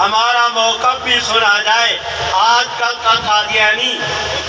ہمارا موقف بھی سنا جائے۔ آج کل کا قادیانی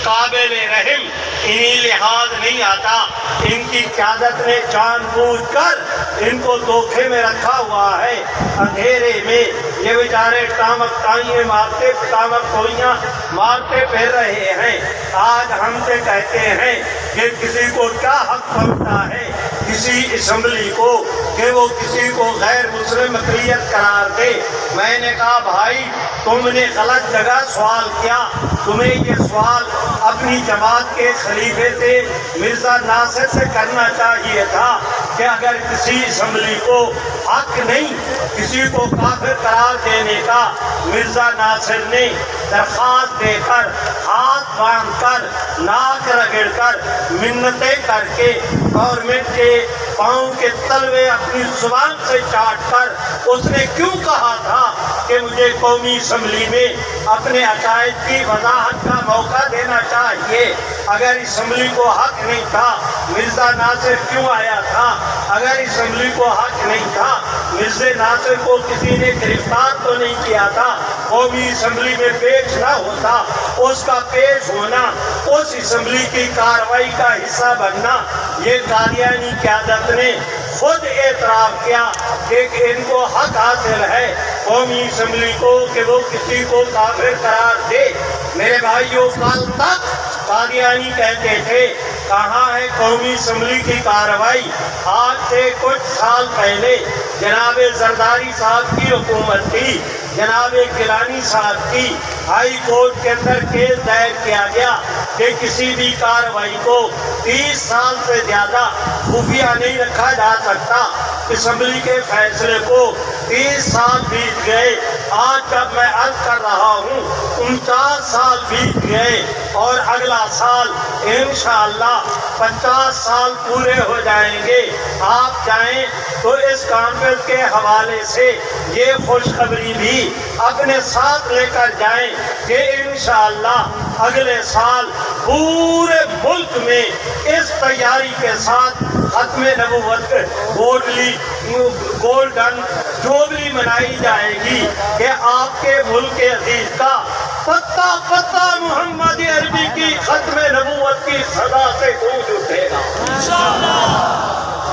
قابل رحم انہی لحاظ نہیں آتا، ان کی قیادت نے جان بوجھ کر ان کو دھوکے میں رکھا ہوا ہے۔ اندھیرے میں یہ بیچارے ٹامک ٹائیں مارتے ٹامک ٹوئیاں مارتے پھر رہے ہیں۔ آج ہم سے کہتے ہیں کہ کسی کو کیا حق پڑتا ہے کسی اسمبلی کو کہ وہ کسی کو غیر مسلم اقلیت قرار دے۔ میں نے کہا بھائی تم نے غلط جگہ سوال کیا، تمہیں یہ سوال اپنی جماعت کے خلیفے سے مرزا ناصر سے کرنا چاہیے تھا کہ اگر کسی اسمبلی کو حق نہیں کسی کو کافر قرار دینے کا، مرزا ناصر نے درخواست دے کر ہاتھ باندھ کر ناک رگڑ کر منتیں کر کے گورنمنٹ کے پاؤں کے تلوے اپنی زبان سے چاٹ کر اس نے کیوں کہا تھا کہ مجھے قومی اسمبلی میں اپنے عقائد کی وضاحت کا موقع دینا چاہیے؟ اگر اسمبلی کو حق نہیں تھا مرزا ناصر کیوں آیا تھا؟ اگر اسمبلی کو حق نہیں تھا مرزا ناصر کو کسی نے گرفتار تو نہیں کیا تھا، قومی اسمبلی میں پیش نہ ہوتا، اس کا پیش ہونا، اس اسمبلی کی کارروائی کا حصہ بننا، یہ قادیانی قیادت نے خود اعتراف کیا کہ ان کو حق حاصل ہے قومی اسمبلی کو کہ وہ کسی کو کافر قرار دے۔ میرے بھائیوں کل تک قادیانی کہتے تھے کہاں ہے قومی اسمبلی کی کارروائی؟ آج سے کچھ سال پہلے جناب زرداری صاحب کی حکومت تھی، جناب گیلانی صاحب کی، ہائی کورٹ کے اندر کیس دائر کیا گیا کہ کسی بھی کارروائی کو 30 سال سے زیادہ خفیہ نہیں رکھا جا سکتا۔ اسمبلی کے فیصلے کو 30 سال بیت گئے، آج جب میں عرض کر رہا ہوں 49 سال بیت گئے اور اگلا سال انشاءاللہ 50 سال پورے ہو جائیں گے۔ آپ جائیں تو اس کانفرنس کے حوالے سے یہ خوشخبری بھی اپنے ساتھ لے کر جائیں کہ انشاءاللہ اگلے سال پورے ملک میں اس تیاری کے ساتھ ختم نبوت گولڈن جوبلی منائی جائے گی کہ آپ کے ملک عزیز کا پتا پتا محمد عربی کی ختم نبوت کی صدا سے گونج اٹھے گا۔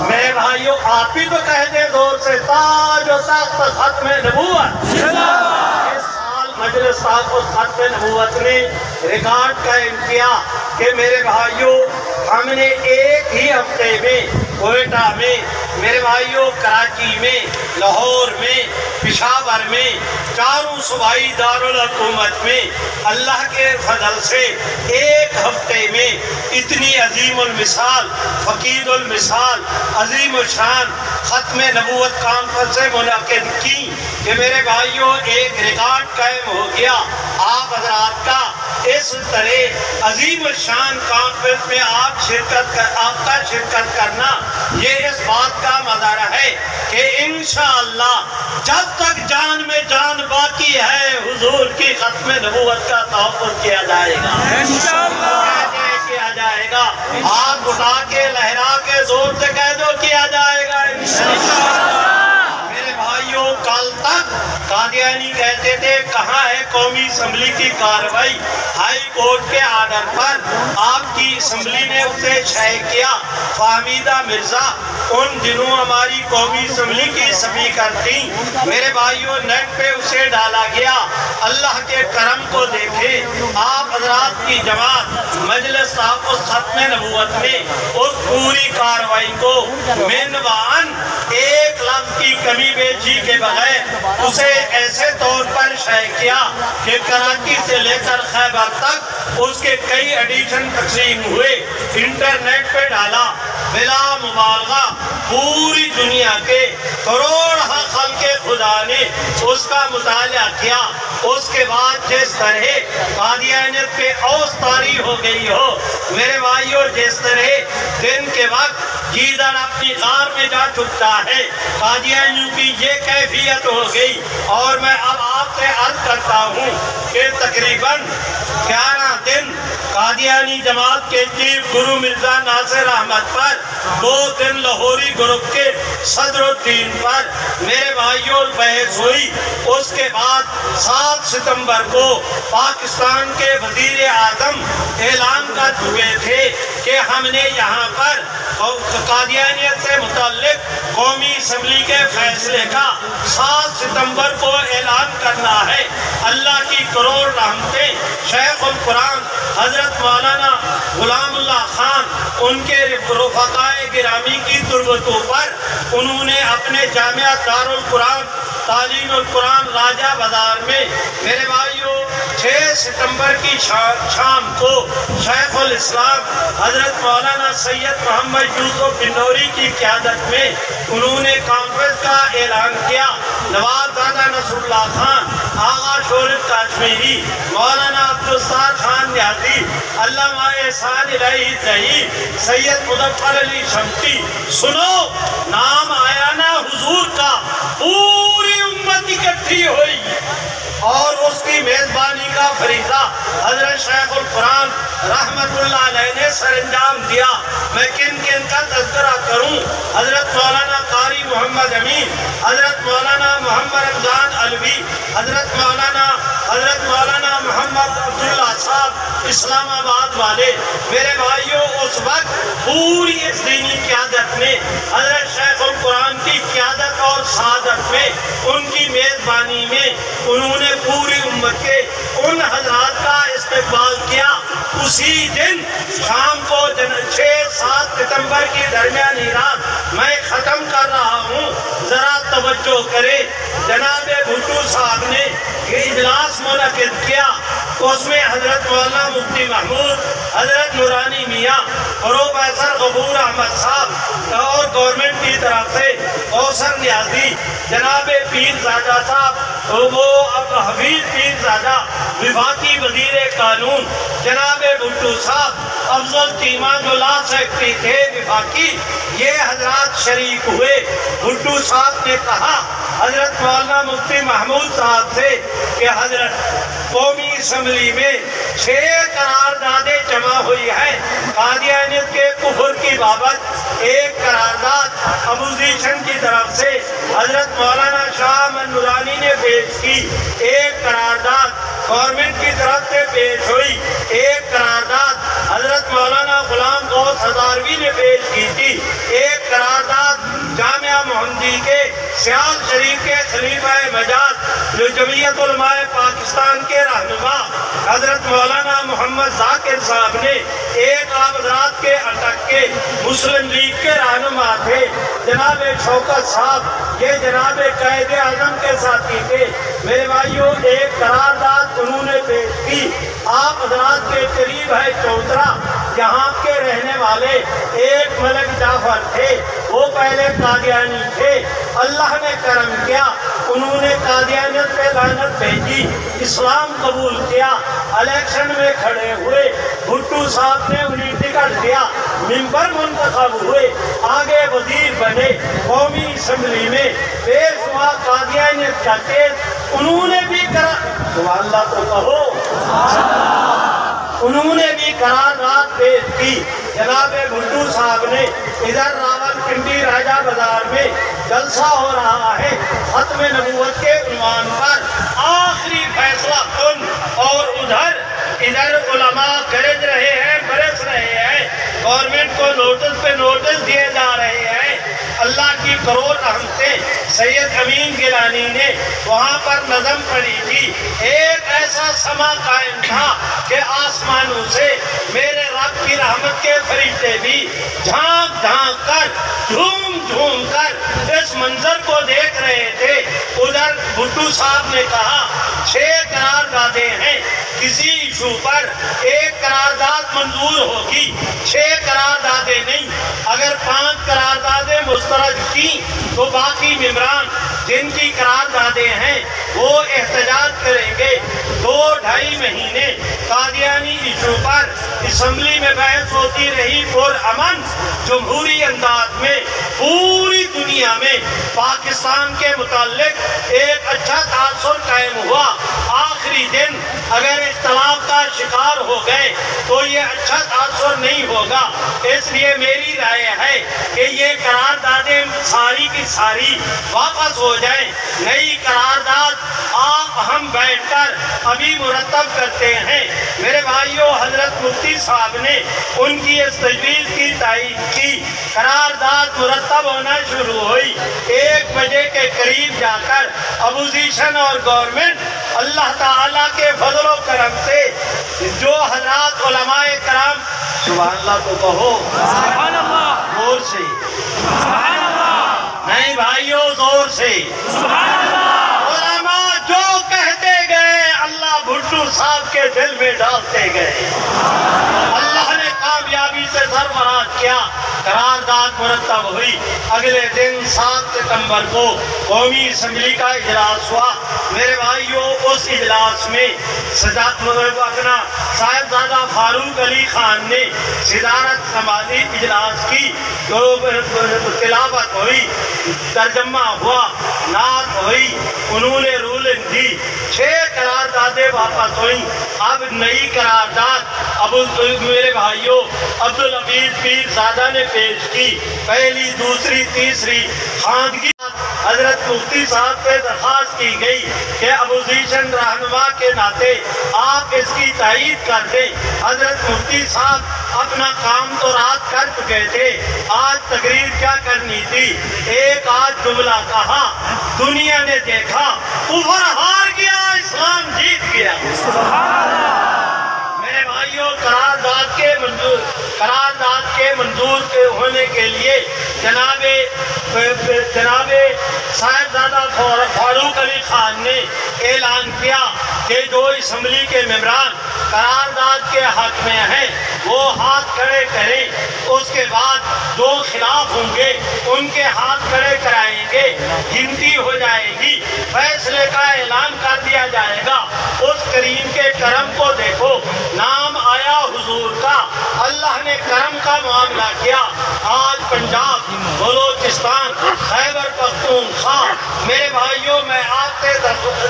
میرے بھائیوں آپ ہی تو کہہ دیں زور سے تاج و تخت ختم نبوت۔ اس سال مجلس صاحب اس ختم نبوت نے ریکارڈ قائم کیا کہ میرے بھائیوں ہم نے ایک ہی ہفتے میں کوئٹہ میں، میرے بھائیوں کراچی میں، لاہور میں، پشاور میں، چاروں صوبائی دارالحکومت میں اللہ کے فضل سے ایک ہفتے میں اتنی عظیم المثال، فقید المثال، عظیم الشان ختم نبوت کانفرنسیں منعقد کی کہ میرے بھائیوں ایک ریکارڈ قائم ہو گیا۔ آپ حضرات کا اس طرح عظیم الشان کانفرنس میں آپ کا شرکت کرنا یہ اس بات کا مظاہرہ ہے کہ انشاءاللہ جب تک جان میں جان باقی ہے حضور کی ختم نبوت کا تحفظ کیا جائے گا، کیا جائے گا۔ ہاتھ اٹھا کے لہرا کے زور سے کہہ دو کیا جائے گا انشاءاللہ۔ میرے بھائیوں کل تک قادیانی کہتے تھے کہاں ہے قومی اسمبلی کی کارروائی؟ ہائی کورٹ کے آرڈر پر آپ کی اسمبلی نے اسے شائع کیا۔ فہمیدہ مرزا ان دنوں ہماری قومی اسمبلی کی اسپیکر تھیں۔ میرے بھائیوں نیٹ پہ اسے ڈالا گیا۔ اللہ کے کرم کو دیکھیں، آپ حضرات کی جماعت مجلس صاحب اس ختم نبوت میں اس پوری کارروائی کو منوان ایک لفظ کی کمی بیشی کے بغیر اسے ایسے طور پر شائع کیا کہ کراچی سے لے کر خیبر تک اس کے کئی ایڈیشن تقسیم ہوئے، انٹرنیٹ پہ ڈالا۔ بلا مبالغہ پوری دنیا کے کروڑ خلق خدا نے اس کا مطالعہ کیا۔ اس کے بعد جس طرح قادیانیت پہ اوس طاری ہو گئی ہو، میرے بھائیوں جس طرح دن کے وقت گیدڑ اپنی غار میں جا چھپتا ہے، قادیانیوں کی یہ کیفیت ہو گئی۔ اور میں اب آپ سے عرض کرتا ہوں کہ تقریباً 11 دن قادیانی جماعت کے چیف گرو مرزا ناصر احمد پر 2 دن لاہوری گروپ کے صدر الدین پر میرے بھائیوں بحث ہوئی۔ اس کے بعد 7 ستمبر کو پاکستان کے وزیر اعظم اعلان کر چکے تھے کہ ہم نے یہاں پر قادیانیت سے متعلق قومی اسمبلی کے فیصلے کا 7 ستمبر کو اعلان کرنا ہے۔ اللہ کی کروڑ رحمتیں شیخ القرآن حضرت مولانا غلام اللہ خان ان کے رفقائے گرامی کی تربتوں پر انہوں نے اپنے جامعہ دارالقرآن تعلیم القرآن راجہ بازار میں میرے بھائیوں 6 ستمبر کی شام کو شیخ الاسلام حضرت مولانا سید محمد یوسف بنوری کی قیادت میں انہوں نے کانفرنس کا اعلان کیا۔ نواب زادہ نصر اللہ خان، آغا شورف کاشمیری، مولانا عبدالستار خان نیازی، علامہ احسان الہی زہی، سید مظفر علی شمسی، سنو نام آیا نا حضور کا، پوری امت اکٹھی ہوئی اور اس کی میزبانی کا فریضہ حضرت شیخ القرآن رحمت اللہ علیہ نے سر انجام دیا۔ میں کن کن کا تذکرہ کروں؟ حضرت مولانا قاری محمد امین، حضرت مولانا محمد رمضان علوی، حضرت مولانا محمد عبداللہ صاحب اسلام آباد والے۔ میرے بھائیوں اس وقت پوری اس دینی قیادت میں حضرت شیخ القرآن کی قیادت اور سعادت میں ان کی میزبانی میں انہوں نے پوری امت کے ان حضرات کا استقبال کیا۔ اسی دن شام کو 6-7 ستمبر کی درمیانی رات میں ختم کر رہا ہوں، ذرا توجہ کرے۔ جناب بھٹو صاحب نے یہ اجلاس منعقد کیا، اس میں حضرت مولانا مفتی محمود، حضرت نورانی میاں، پروفیسر غفور احمد صاحب اور گورنمنٹ کی طرف سے کوثر نیازی، جناب پیر زادہ صاحب، وہ اب حفیظ پیر زادہ وفاقی وزیر قانون، جناب بھٹو صاحب، افضل چیمہ جو لا سیکٹری تھے وفاقی، یہ حضرات شریک ہوئے۔ بھٹو صاحب نے کہا حضرت مولانا مفتی محمود صاحب سے کہ حضرت قومی اسمبلی میں 6 قراردادیں جمع ہوئی ہیں قادیانیت کے کفر کی بابت۔ ایک قرارداد اپوزیشن کی طرف سے حضرت مولانا شاہ احمد نورانی نے پیش کی، ایک قرارداد گورنمنٹ کی طرف سے پیش ہوئی، ایک قرارداد حضرت مولانا غلام غوث ہزاروی نے پیش کی تھی، ایک قرارداد جامعہ محمدی کے سیال شریف کے خلیفہ مجاز جو جمعیت علماء پاکستان کے رہنما حضرت مولانا محمد ذاکر صاحب نے، ایک آپ حضرات کے اٹک کے مسلم لیگ کے رہنما تھے جناب شوکت صاحب، یہ جناب قائد اعظم کے ساتھی تھے۔ میرے بھائیوں ایک قرارداد انہوں نے پیش کی، آپ حضرات کے قریب ہے چودرا، یہاں کے رہنے والے ایک ملک جعفر تھے، وہ پہلے قادیانی تھے، اللہ نے کرم کیا، انہوں نے قادیانیت پہ لعنت بھیجی، اسلام قبول کیا، الیکشن میں کھڑے ہوئے، بھٹو صاحب نے انہیں ٹکٹ دیا، ممبر منتخب ہوئے، آگے وزیر بنے، قومی اسمبلی میں پیش ہوا قادیانیت کا کیس، انہوں نے بھی سبحان اللہ تو کہو، انہوں نے بھی قرارداد پیش کی۔ جناب بھٹو صاحب نے ادھر راول پنڈی راجہ بازار میں جلسہ ہو رہا ہے ختم نبوت کے عنوان پر، آخری فیصلہ کن، اور ادھر علماء گرج رہے ہیں، برس رہے ہیں، گورنمنٹ کو نوٹس پہ نوٹس دیے جا رہے ہیں۔ اللہ کی کروڑ رحمتیں سید امین گیلانی نے وہاں پر نظم پڑھی تھی، ایک ایسا سما قائم تھا کہ آسمانوں سے میرے رب کی رحمت کے فرشتے بھی جھانک جھانک کر جھوم جھوم کر اس منظر کو دیکھ رہے تھے۔ ادھر بھٹو صاحب نے کہا 6 قراردادیں ہیں، کسی ایشو پر ایک قرارداد منظور ہوگی، 6 قراردادیں نہیں، اگر 5 قراردادیں مسترد کی تو باقی ممبران جن کی قراردادیں ہیں وہ احتجاج کریں گے۔ 2-2.5 مہینے قادیانی ایشو پر اسمبلی میں بحث ہوتی رہی پرامن جمہوری انداز میں، پوری دنیا میں پاکستان کے متعلق ایک اچھا تاثر قائم ہوا۔ آخری دن اگر اختلاف کا شکار ہو گئے تو یہ اچھا تاثر نہیں ہوگا۔ اس لیے میری رائے ہے کہ یہ قراردادیں ساری کی ساری واپس ہو جائیں، نئی قرارداد آپ ہم بیٹھ کر ابھی مرتب کرتے ہیں۔ میرے بھائیوں، حضرت مفتی صاحب نے ان کی اس تجویز کی تائید کی، قرارداد مرتب ہونا شروع ہوئی۔ 1 بجے کے قریب جا کر اپوزیشن اور گورنمنٹ اللہ تعالیٰ کے فضل و کرم سے جو حضرات علماء کرام، سبحان اللہ تو کہو، سبحان اللہ، زور سے، سبحان اللہ، نہیں بھائیوں زور سے، سبحان اللہ، علماء جو کہتے گئے اللہ بھٹو صاحب کے دل میں ڈالتے گئے، اللہ نے کامیابی سے سرفراز کیا، قرارداد مرتب ہوئی۔ اگلے دن 7 ستمبر کو قومی اسمبلی کا اجلاس ہوا۔ میرے بھائیوں، اس اجلاس میں اپنا صاحبزادہ فاروق علی خان نے صدارت سنبھالی، اجلاس کی، تلاوت ہوئی، ترجمہ ہوا، نعت ہوئی، انہوں نے رولنگ دی، 6 قراردادیں واپس ہوئیں۔ اب نئی قرارداد اب میرے بھائیوں عبدالحفیظ پیر زادہ نے پیش کی، پہلی، دوسری، تیسری خواندگی۔ حضرت مفتی صاحب پہ درخواست کی گئی کہ اپوزیشن رہنما کے ناطے آپ اس کی تائید کر دیں۔ حضرت مفتی صاحب اپنا کام تو رات کر چکے تھے، آج تقریر کیا کرنی تھی، ایک آج جملہ کہا، دنیا نے دیکھا کفر ہار گیا، اسلام جیت گیا۔ میرے بھائیوں، قرارداد کے منظور ہونے کے لیے جناب صاحبزادہ فاروق علی خان نے اعلان کیا کہ جو اسمبلی کے ممبران قرارداد کے حق میں ہیں وہ ہاتھ کھڑے کریں، اس کے بعد جو خلاف ہوں گے ان کے ہاتھ کھڑے کرائیں گے، گنتی ہو جائے گی، فیصلے کا اعلان کر دیا جائے گا۔ اس کریم کے کرم کو دیکھو، نام آیا حضور کا، اللہ نے کرم کا معاملہ کیا۔ آج پنجاب، بلوچستان، خیبر پختونخوا، میرے بھائیوں میں آپ سے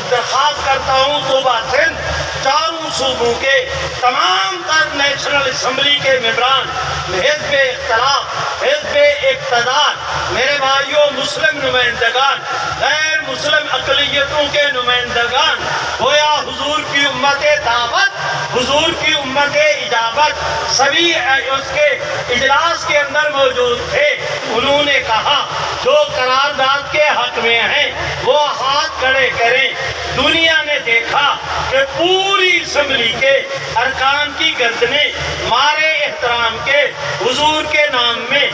درخواست کرتا ہوں، صوبہ سندھ، چاروں صوبوں کے تمام تر نیشنل اسمبلی کے ممبران، حزب اختلاف، حزب اقتدار، میرے بھائیوں مسلم نمائندگان، غیر مسلم اقلیتوں کے نمائندگان، گویا حضور کی امت دعوت، حضور کی امت اجابت، سبھی اس کے اجلاس کے اندر موجود تھے۔ انہوں نے کہا جو قرارداد کے حق میں ہیں وہ ہاتھ کھڑے کریں۔ دنیا نے دیکھا کہ پوری اسمبلی کے ارکان کی گردنیں مارے احترام کے حضور کے نام میں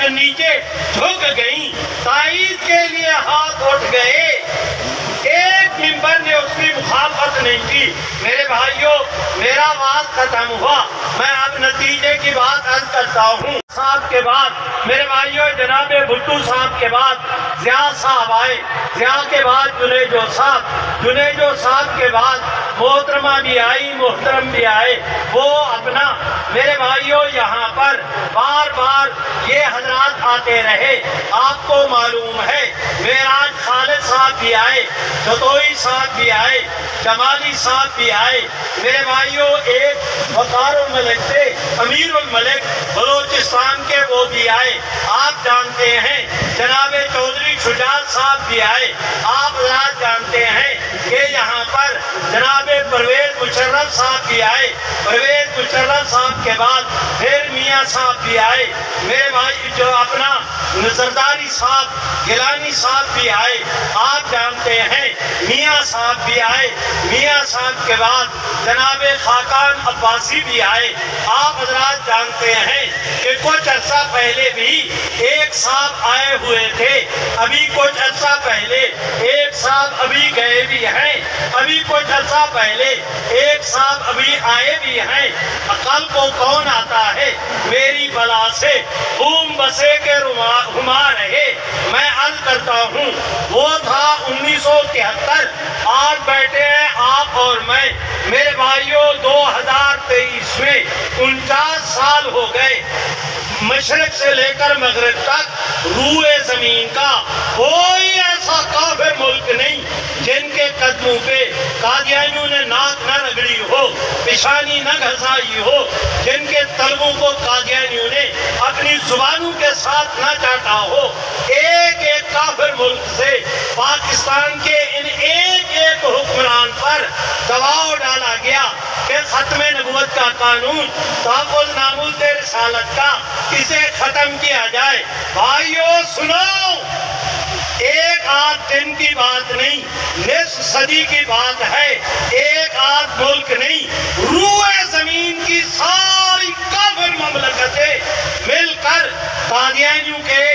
نیچے جھک گئیں، تائید کے لیے ہاتھ اٹھ گئے، ایک ممبر نے اس کی مخالفت نہیں کی۔ میرے بھائیوں، میرا وعد ختم ہوا، میں اب نتیجے کی بات عرض کرتا ہوں۔ صاحب کے بعد میرے بھائیوں جناب بھٹو صاحب کے بعد ضیاء صاحب آئے، ضیاء کے بعد جنیجو صاحب، جنیجو صاحب کے بعد محترمہ بھی آئی، محترم بھی آئے۔ وہ اپنا میرے بھائیوں یہاں پر بار بار یہ حضرات آتے رہے، آپ کو معلوم ہے معراج خالد صاحب بھی آئے، جتوئی صاحب بھی آئے، جمالی صاحب بھی آئے۔ میرے بھائیوں ایک وقار الملک تھے، امیر الملک بلوچستان کے، وہ بھی آئے۔ آپ جانتے ہیں جناب چودھری شجاعت صاحب بھی آئے۔ آپ حضرات جانتے ہیں کہ یہاں پر جناب پرویز مشرف صاحب بھی آئے۔ پرویز مشرف صاحب کے بعد پھر میاں صاحب بھی آئے۔ میرے بھائی جو اپنا زرداری صاحب، گیلانی صاحب بھی آئے۔ آپ جانتے ہیں میاں صاحب بھی آئے۔ میاں صاحب کے بعد جناب خاقان عباسی بھی آئے۔ آپ حضرات جانتے ہیں کہ کچھ عرصہ پہلے بھی ایک صاحب آئے ہوئے تھے، ابھی کچھ عرصہ پہلے ایک صاحب ابھی گئے بھی ہیں، ابھی کچھ عرصہ پہلے ایک صاحب ابھی آئے بھی ہیں۔ کل کو کون آتا ہے میری بلا سے خون بسے کے ہما رہے۔ میں عرض کرتا ہوں وہ تھا 1973، آج بیٹھے ہیں آپ اور میں۔ میرے بھائیوں 2023 میں 49 سال ہو گئے، مشرق سے لے کر مغرب تک روئے زمین کا کوئی ایسا ایسا کافر ملک نہیں جن کے قدموں پہ قادیانیوں نے ناک نہ رگڑی ہو، پیشانی نہ گھسائی ہو، جن کے طلبوں کو قادیانیوں نے اپنی زبانوں کے ساتھ نہ چاٹا ہو۔ ایک ایک کافر ملک سے پاکستان کے ان ایک ایک حکمران پر دباؤ ڈالا گیا کہ ختم نبوت کا قانون، تحفظ ناموس رسالت کا، اسے ختم کیا جائے۔ بھائیو سنو، ایک آدھ دن کی بات نہیں، نصف صدی کی بات ہے، ایک آدھ ملک نہیں، روئے زمین کی ساری کافر مملکتیں مل کر قادیانیوں کے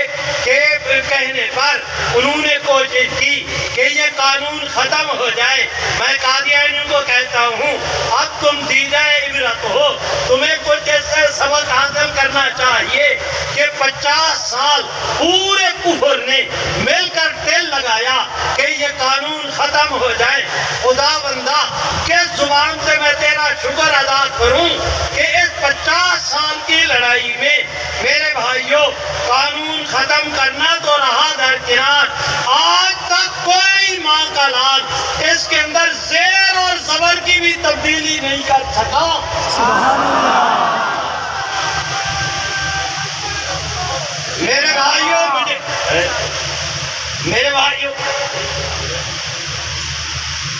کہنے پر انہوں نے کوشش کی کہ یہ قانون ختم ہو جائے۔ میں قادیانیوں کو کہتا ہوں، اب تم دیدہ عبرت ہو، تمہیں کچھ ایسے سبق حاصل کرنا چاہیے کہ 50 سال پورے کفر نے مل کر دل لگایا کہ یہ قانون ختم ہو جائے۔ خدا بندہ کس زبان سے میں تیرا شکر ادا کروں کہ اس 50 سال کی لڑائی میں میرے بھائیوں قانون ختم کرنا تو رہا درکنار، آج تک کوئی ماں کا لال اس کے اندر زیر اور زبر کی بھی تبدیلی نہیں کر سکا۔ سبحان اللہ۔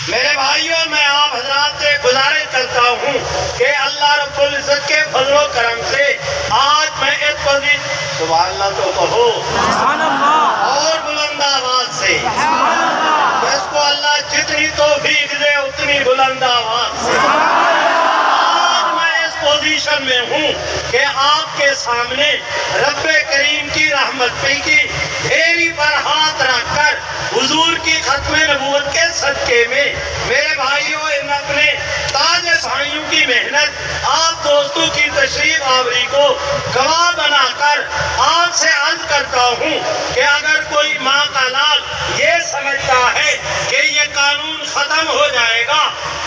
میرے بھائیوں میں آپ حضرات سے گزارش کرتا ہوں کہ اللہ رب العزت کے فضل و کرم سے آج میں اس پوزیشن، سبحان اللہ تو کہو، سبحان اللہ، اور بلند آواز سے، سبحان اللہ، جس کو اللہ جتنی توفیق دے اتنی بلند آواز سے، آج میں اس پوزیشن میں ہوں کہ آپ کے سامنے رب کریم کی رحمت پہ کی ڈھیری پر ہاتھ رکھ کر حضور کی ختم نبوت کے صدقے میں میرے بھائیوں ان اپنے تاج بھائیوں کی محنت، آپ دوستوں کی تشریف آوری کو گواہ بنا کر آپ سے عرض کرتا ہوں کہ اگر کوئی ماں کا لال یہ سمجھتا ہے کہ یہ قانون ختم ہو جائے گا،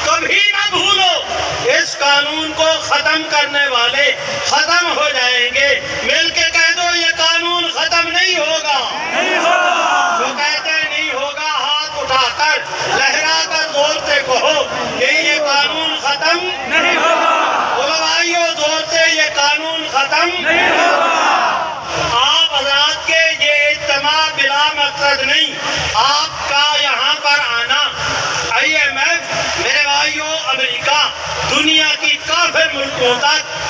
کبھی نہ بھولو اس قانون کو ختم کرنے والے ختم ہو جائیں گے۔ مل کے کہہ دو یہ قانون ختم نہیں ہوگا، نہیں ہوگا۔ جو کہتے نہیں ہوگا ہاتھ اٹھا کر لہرا کر زور سے کہو کہ یہ قانون ختم نہیں ہوگا۔ بولو بھائیو زور سے، یہ قانون ختم نہیں ہوگا۔ آپ حضرات کے یہ اجتماع بلا مقصد نہیں، آپ کا یہاں پر آنا IMF، میرے بھائیو امریکہ، دنیا کی کافر ملکوں تک